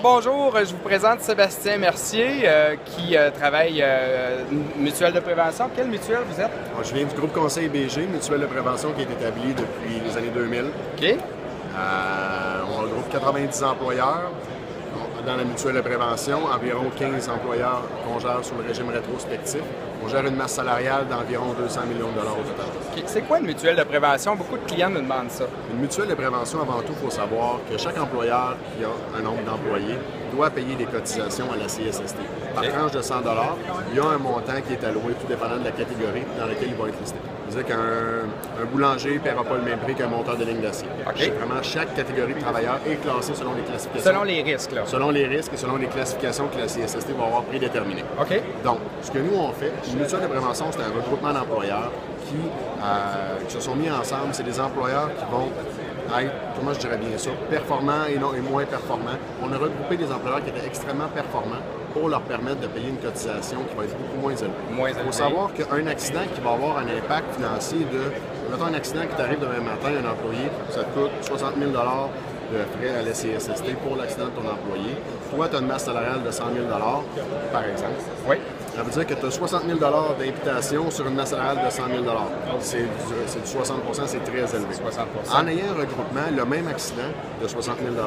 Bonjour, je vous présente Sébastien Mercier qui travaille mutuelle de prévention. Quelle mutuelle vous êtes? Je viens du groupe Conseil BG, mutuelle de prévention qui est établie depuis les années 2000. OK. On regroupe 90 employeurs dans la mutuelle de prévention, environ 15 employeurs qu'on gère sur le régime rétrospectif. On gère une masse salariale d'environ 200 millions de dollars au total. Okay. C'est quoi une mutuelle de prévention? Beaucoup de clients nous demandent ça. Une mutuelle de prévention, avant tout, il faut savoir que chaque employeur qui a un nombre d'employés doit payer des cotisations à la CSST. Par tranche de 100 $, il y a un montant qui est alloué, tout dépendant de la catégorie dans laquelle il va être listé. C'est-à-dire qu'un boulanger ne paiera pas le même prix qu'un monteur de ligne d'acier. Okay. Vraiment, chaque catégorie de travailleurs est classée selon les classifications. Selon les risques, là. Selon les risques et selon les classifications que la CSST va avoir prédéterminées. OK. Donc, ce que nous, on fait, une mutuelle de prévention, c'est un regroupement d'employeurs qui se sont mis ensemble. C'est des employeurs qui vont être, comment je dirais bien ça, performants et moins performants. On a regroupé des employeurs qui étaient extrêmement performants pour leur permettre de payer une cotisation qui va être beaucoup moins élevée. Il faut savoir qu'un accident qui va avoir un impact financier mettons un accident qui t'arrive demain matin, un employé, ça te coûte 60 000 de frais à la CSST pour l'accident de ton employé. Toi, tu as une masse salariale de 100 000 par exemple. Oui. Ça veut dire que tu as 60 000 d'imputation sur une masse salariale de 100 000 C'est du 60 %, c'est très élevé. 60 %. En ayant un regroupement, le même accident de 60 000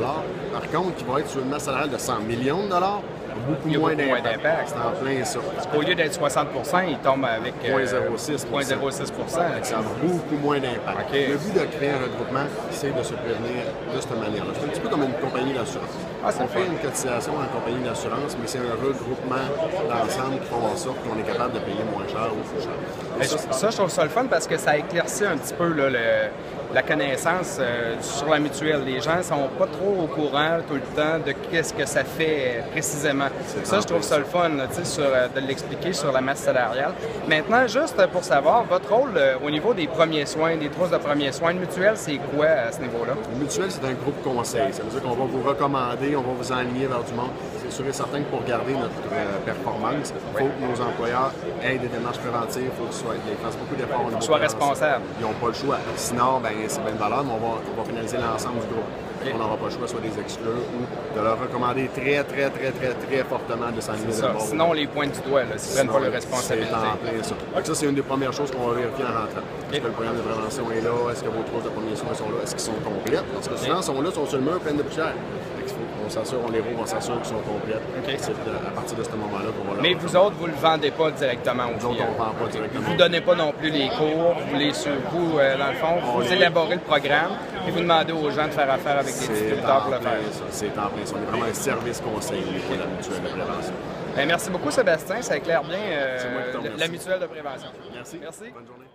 par contre, qui va être sur une masse salariale de 100 millions de dollars, beaucoup moins d'impact. C'est en plein ça. Au lieu d'être 60 %, il tombe avec 0,06 %. Ça a beaucoup moins d'impact. Okay. Le but de créer un regroupement, c'est de se prévenir de cette manière-là. C'est un petit peu comme une compagnie d'assurance. On fait une cotisation à une compagnie d'assurance, mais c'est un regroupement d'ensemble qui font en sorte qu'on est capable de payer moins cher ou plus cher. Ça, je trouve ça le fun parce que ça éclaircit un petit peu là, la connaissance sur la mutuelle. Les gens ne sont pas trop au courant tout le temps de qu'est-ce que ça fait précisément. Ça, je trouve ça le fun là, de l'expliquer sur la masse salariale. Maintenant, juste pour savoir, votre rôle au niveau des premiers soins, des trousses de premiers soins, une mutuelle, c'est quoi à ce niveau-là? Une mutuelle, c'est un groupe conseil. Ça veut dire qu'on va vous recommander, on va vous aligner vers du monde. C'est sûr et certain que pour garder notre performance, il faut que nos employeurs aient des démarches préventives, il faut qu'ils fassent beaucoup d'efforts. Qu'ils soient responsables. Ils n'ont pas le choix. Sinon, c'est bien de valeur, mais on va pénaliser l'ensemble du groupe. On n'aura pas le choix soit des exclure ou de leur recommander très fortement de s'aligner de bord. Sinon, on les pointe du doigt, s'ils ne prennent pas leur responsabilité. C'est en plein ça. Donc ça, c'est une des premières choses qu'on va vérifier en rentrant. Est-ce que le programme de prévention est là? Est-ce que vos trousses de premiers soins sont là? Est-ce qu'ils sont complètes? Parce que souvent, ils sont là, ils sont sur le mur, pleins de poussière. On s'assure, on les roule, on s'assure qu'ils sont complètes. C'est à partir de ce moment-là qu'on va leur... Mais vous autres, vous ne le vendez pas directement aux clients? Nous autres, on ne vend pas directement. Vous ne donnez pas non plus les cours, vous, dans le fond, vous élaborez le programme et vous demandez aux gens de faire affaire avec des distributeurs pour le faire. C'est en plein ça. On est vraiment un service conseil pour la mutuelle de prévention. Merci beaucoup, Sébastien. Ça éclaire bien la mutuelle de prévention. Merci. Merci. Bonne journée.